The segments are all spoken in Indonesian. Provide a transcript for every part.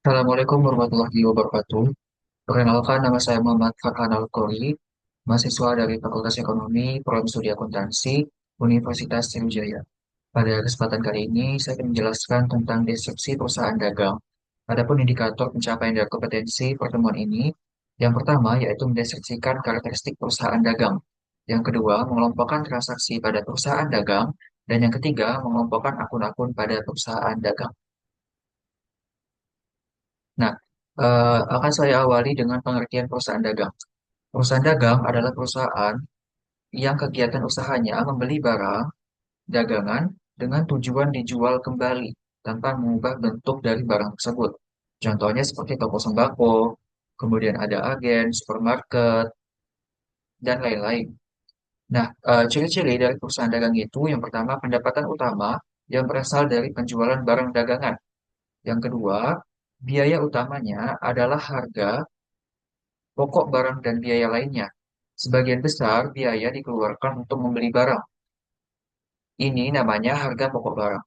Assalamualaikum warahmatullahi wabarakatuh. Perkenalkan, nama saya Muhammad Farhan Al-Qori, mahasiswa dari Fakultas Ekonomi, Program Studi Akuntansi, Universitas Sriwijaya. Pada kesempatan kali ini, saya akan menjelaskan tentang deskripsi perusahaan dagang. Adapun indikator pencapaian dari kompetensi pertemuan ini, yang pertama yaitu mendeskripsikan karakteristik perusahaan dagang. Yang kedua, mengelompokkan transaksi pada perusahaan dagang. Dan yang ketiga, mengelompokkan akun-akun pada perusahaan dagang. Nah, akan saya awali dengan pengertian perusahaan dagang. Perusahaan dagang adalah perusahaan yang kegiatan usahanya membeli barang dagangan dengan tujuan dijual kembali tanpa mengubah bentuk dari barang tersebut. Contohnya seperti toko sembako, kemudian ada agen, supermarket, dan lain-lain. Nah, ciri-ciri dari perusahaan dagang itu yang pertama pendapatan utama yang berasal dari penjualan barang dagangan. Yang kedua, biaya utamanya adalah harga pokok barang dan biaya lainnya. Sebagian besar biaya dikeluarkan untuk membeli barang. Ini namanya harga pokok barang.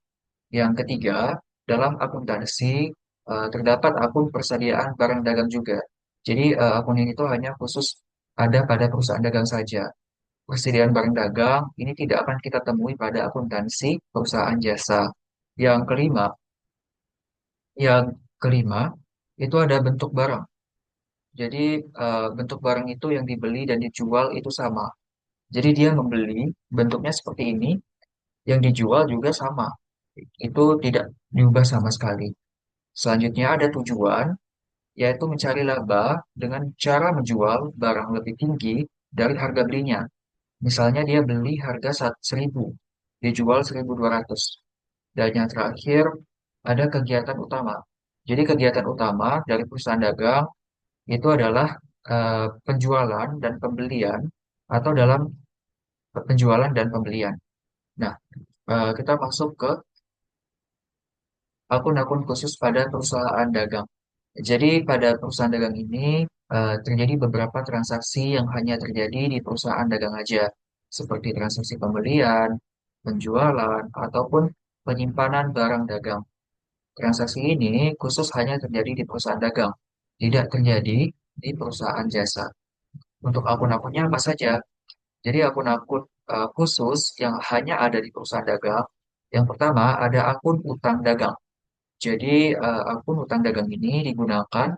Yang ketiga, dalam akuntansi terdapat akun persediaan barang dagang juga. Jadi akun ini tuh hanya khusus ada pada perusahaan dagang saja. Persediaan barang dagang ini tidak akan kita temui pada akuntansi perusahaan jasa. Yang kelima, yang kelima itu ada bentuk barang. Jadi bentuk barang itu yang dibeli dan dijual itu sama. Jadi dia membeli bentuknya seperti ini, yang dijual juga sama. Itu tidak diubah sama sekali. Selanjutnya ada tujuan, yaitu mencari laba dengan cara menjual barang lebih tinggi dari harga belinya. Misalnya dia beli harga 1.000, dijual 1.200. Dan yang terakhir ada kegiatan utama. Jadi kegiatan utama dari perusahaan dagang itu adalah penjualan dan pembelian atau dalam penjualan dan pembelian. Nah, kita masuk ke akun-akun khusus pada perusahaan dagang. Jadi pada perusahaan dagang ini terjadi beberapa transaksi yang hanya terjadi di perusahaan dagang aja, seperti transaksi pembelian, penjualan, ataupun penyimpanan barang dagang. Transaksi ini khusus hanya terjadi di perusahaan dagang, tidak terjadi di perusahaan jasa. Untuk akun-akunnya apa saja? Jadi akun-akun khusus yang hanya ada di perusahaan dagang. Yang pertama ada akun utang dagang. Jadi akun utang dagang ini digunakan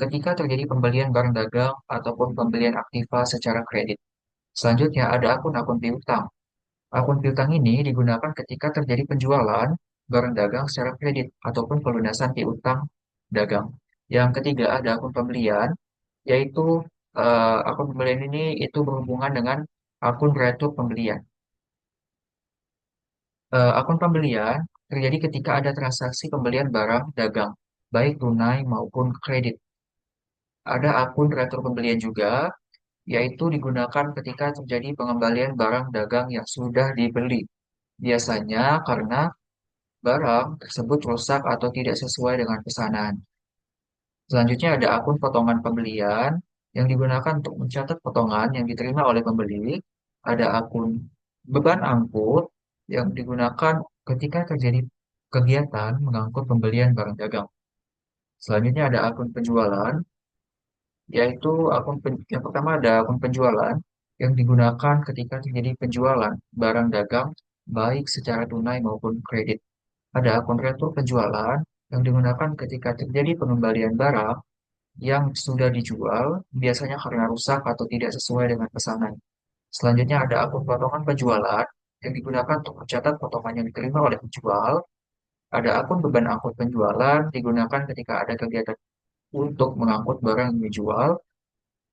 ketika terjadi pembelian barang dagang ataupun pembelian aktiva secara kredit. Selanjutnya ada akun-akun piutang. Akun piutang ini digunakan ketika terjadi penjualan barang dagang secara kredit ataupun pelunasan piutang dagang. Yang ketiga ada akun pembelian, yaitu akun pembelian ini itu berhubungan dengan akun retur pembelian. Akun pembelian terjadi ketika ada transaksi pembelian barang dagang, baik tunai maupun kredit. Ada akun retur pembelian juga, yaitu digunakan ketika terjadi pengembalian barang dagang yang sudah dibeli. Biasanya karena barang tersebut rusak atau tidak sesuai dengan pesanan. Selanjutnya ada akun potongan pembelian yang digunakan untuk mencatat potongan yang diterima oleh pembeli. Ada akun beban angkut yang digunakan ketika terjadi kegiatan mengangkut pembelian barang dagang. Selanjutnya ada akun penjualan, yaitu yang pertama ada akun penjualan yang digunakan ketika terjadi penjualan barang dagang baik secara tunai maupun kredit. Ada akun retur penjualan yang digunakan ketika terjadi pengembalian barang yang sudah dijual, biasanya karena rusak atau tidak sesuai dengan pesanan. Selanjutnya ada akun potongan penjualan yang digunakan untuk mencatat potongan yang diterima oleh penjual. Ada akun beban angkut penjualan digunakan ketika ada kegiatan untuk mengangkut barang yang dijual.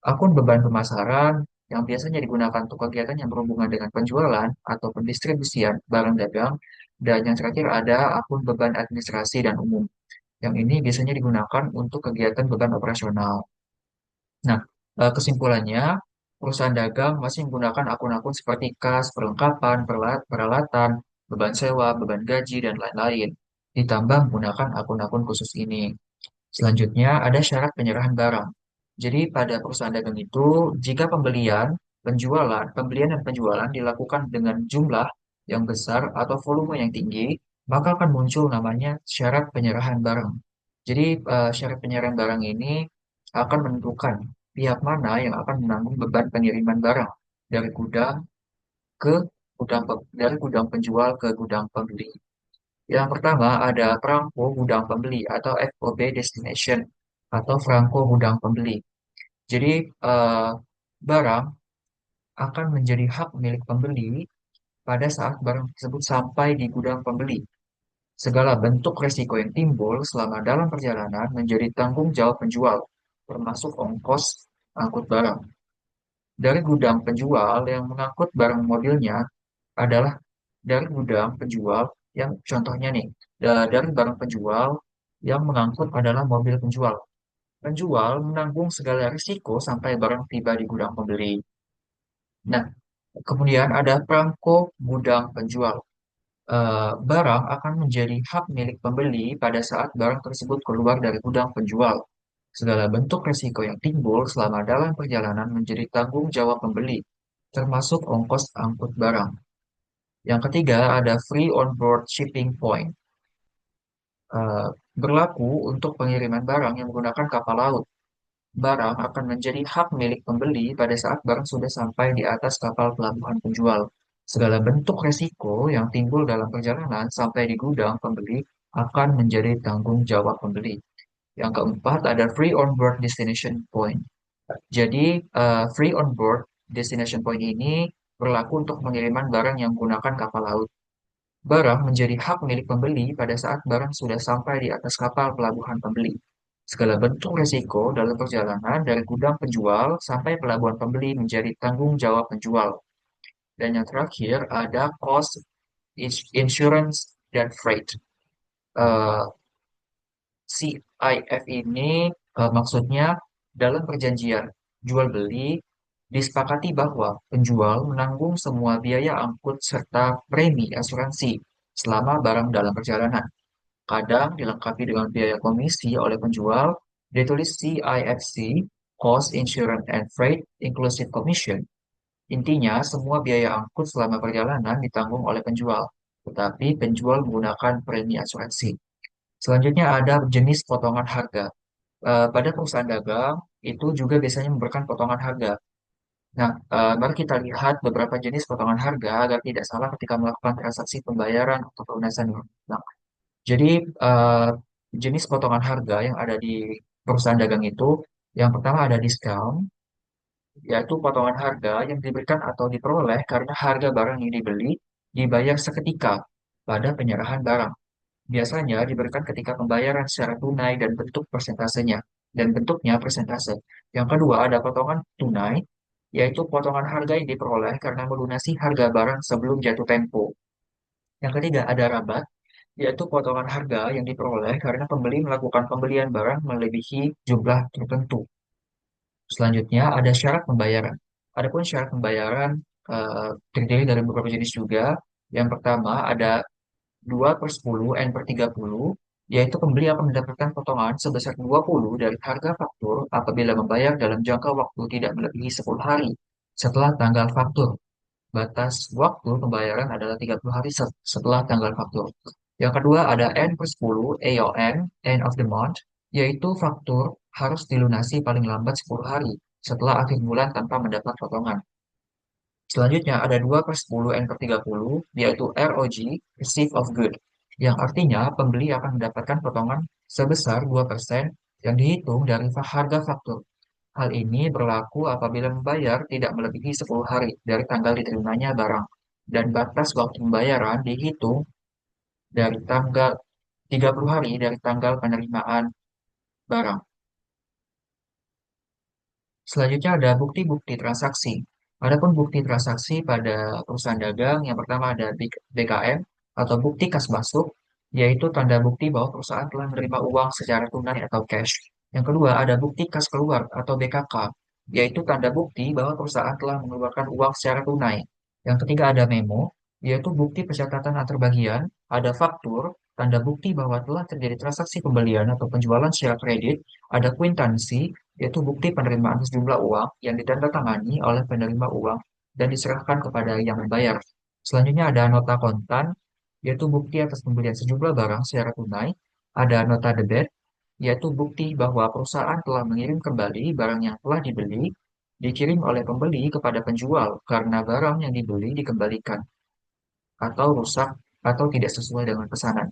Akun beban pemasaran yang biasanya digunakan untuk kegiatan yang berhubungan dengan penjualan atau pendistribusian barang dagang. Dan yang terakhir ada akun beban administrasi dan umum. Yang ini biasanya digunakan untuk kegiatan beban operasional. Nah, kesimpulannya, perusahaan dagang masih menggunakan akun-akun seperti kas, perlengkapan, peralatan, beban sewa, beban gaji, dan lain-lain. Ditambah menggunakan akun-akun khusus ini. Selanjutnya, ada syarat penyerahan barang. Jadi, pada perusahaan dagang itu, jika pembelian dan penjualan dilakukan dengan jumlah yang besar atau volume yang tinggi, maka akan muncul namanya syarat penyerahan barang. Jadi syarat penyerahan barang ini akan menentukan pihak mana yang akan menanggung beban pengiriman barang dari gudang ke dari gudang penjual ke gudang pembeli. Yang pertama ada Franko Gudang Pembeli atau FOB Destination atau Franko Gudang Pembeli. Jadi barang akan menjadi hak milik pembeli pada saat barang tersebut sampai di gudang pembeli. Segala bentuk risiko yang timbul selama dalam perjalanan menjadi tanggung jawab penjual, termasuk ongkos angkut barang. Dari gudang penjual yang mengangkut barang mobilnya adalah dari gudang penjual yang contohnya nih, dari barang penjual yang mengangkut adalah mobil penjual. Penjual menanggung segala risiko sampai barang tiba di gudang pembeli. Nah, kemudian ada perangko gudang penjual. Barang akan menjadi hak milik pembeli pada saat barang tersebut keluar dari gudang penjual. Segala bentuk risiko yang timbul selama dalam perjalanan menjadi tanggung jawab pembeli, termasuk ongkos angkut barang. Yang ketiga ada free on board shipping point. Eh, Berlaku untuk pengiriman barang yang menggunakan kapal laut. Barang akan menjadi hak milik pembeli pada saat barang sudah sampai di atas kapal pelabuhan penjual. Segala bentuk resiko yang timbul dalam perjalanan sampai di gudang pembeli akan menjadi tanggung jawab pembeli. Yang keempat ada free on board destination point. Jadi free on board destination point ini berlaku untuk pengiriman barang yang menggunakan kapal laut. Barang menjadi hak milik pembeli pada saat barang sudah sampai di atas kapal pelabuhan pembeli. Segala bentuk risiko dalam perjalanan dari gudang penjual sampai pelabuhan pembeli menjadi tanggung jawab penjual. Dan yang terakhir ada cost insurance dan freight. Eh, CIF ini maksudnya dalam perjanjian jual beli disepakati bahwa penjual menanggung semua biaya angkut serta premi asuransi selama barang dalam perjalanan. Kadang dilengkapi dengan biaya komisi oleh penjual, ditulis CIFC, Cost Insurance and Freight Inclusive Commission. Intinya, semua biaya angkut selama perjalanan ditanggung oleh penjual, tetapi penjual menggunakan premi asuransi. Selanjutnya ada jenis potongan harga. Pada perusahaan dagang, itu juga biasanya memberikan potongan harga. Nah, mari kita lihat beberapa jenis potongan harga agar tidak salah ketika melakukan transaksi pembayaran atau pelunasan. Nah, jadi eh, jenis potongan harga yang ada di perusahaan dagang itu, yang pertama ada diskon, yaitu potongan harga yang diberikan atau diperoleh karena harga barang yang dibeli dibayar seketika pada penyerahan barang. Biasanya diberikan ketika pembayaran secara tunai dan bentuk persentasenya dan bentuknya persentase. Yang kedua ada potongan tunai, yaitu potongan harga yang diperoleh karena melunasi harga barang sebelum jatuh tempo. Yang ketiga ada rabat, yaitu potongan harga yang diperoleh karena pembeli melakukan pembelian barang melebihi jumlah tertentu. Selanjutnya ada syarat pembayaran. Adapun syarat pembayaran terdiri dari beberapa jenis juga. Yang pertama ada 2/10 N/30, yaitu pembeli akan mendapatkan potongan sebesar 20 dari harga faktur apabila membayar dalam jangka waktu tidak melebihi 10 hari setelah tanggal faktur. Batas waktu pembayaran adalah 30 hari setelah tanggal faktur. Yang kedua ada N/10 AON, End of the Month, yaitu faktur harus dilunasi paling lambat 10 hari setelah akhir bulan tanpa mendapat potongan. Selanjutnya ada 2/10 N/30, yaitu ROG, Receipt of Good, yang artinya pembeli akan mendapatkan potongan sebesar 2% yang dihitung dari harga faktur. Hal ini berlaku apabila membayar tidak melebihi 10 hari dari tanggal diterimanya barang, dan batas waktu pembayaran dihitung dari tanggal 30 hari dari tanggal penerimaan barang. Selanjutnya ada bukti-bukti transaksi. Adapun bukti transaksi pada perusahaan dagang, yang pertama ada BKM atau bukti kas masuk, yaitu tanda bukti bahwa perusahaan telah menerima uang secara tunai atau cash. Yang kedua ada bukti kas keluar atau BKK, yaitu tanda bukti bahwa perusahaan telah mengeluarkan uang secara tunai. Yang ketiga ada memo, yaitu bukti pencatatan antar bagian, ada faktur, tanda bukti bahwa telah terjadi transaksi pembelian atau penjualan secara kredit, ada kwitansi, yaitu bukti penerimaan sejumlah uang yang ditandatangani oleh penerima uang dan diserahkan kepada yang membayar. Selanjutnya ada nota kontan, yaitu bukti atas pembelian sejumlah barang secara tunai. Ada nota debit, yaitu bukti bahwa perusahaan telah mengirim kembali barang yang telah dibeli, dikirim oleh pembeli kepada penjual karena barang yang dibeli dikembalikan atau rusak atau tidak sesuai dengan pesanan.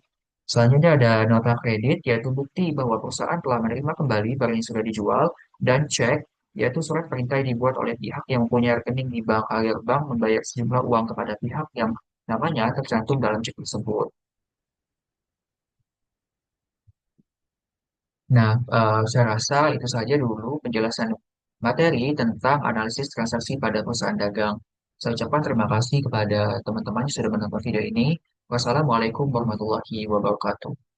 Selanjutnya ada nota kredit, yaitu bukti bahwa perusahaan telah menerima kembali barang yang sudah dijual, dan cek, yaitu surat perintah yang dibuat oleh pihak yang mempunyai rekening di bank agar bank membayar sejumlah uang kepada pihak yang namanya tercantum dalam cek tersebut. Nah, saya rasa itu saja dulu penjelasan materi tentang analisis transaksi pada perusahaan dagang. Saya ucapkan terima kasih kepada teman-teman yang sudah menonton video ini. Wassalamualaikum warahmatullahi wabarakatuh.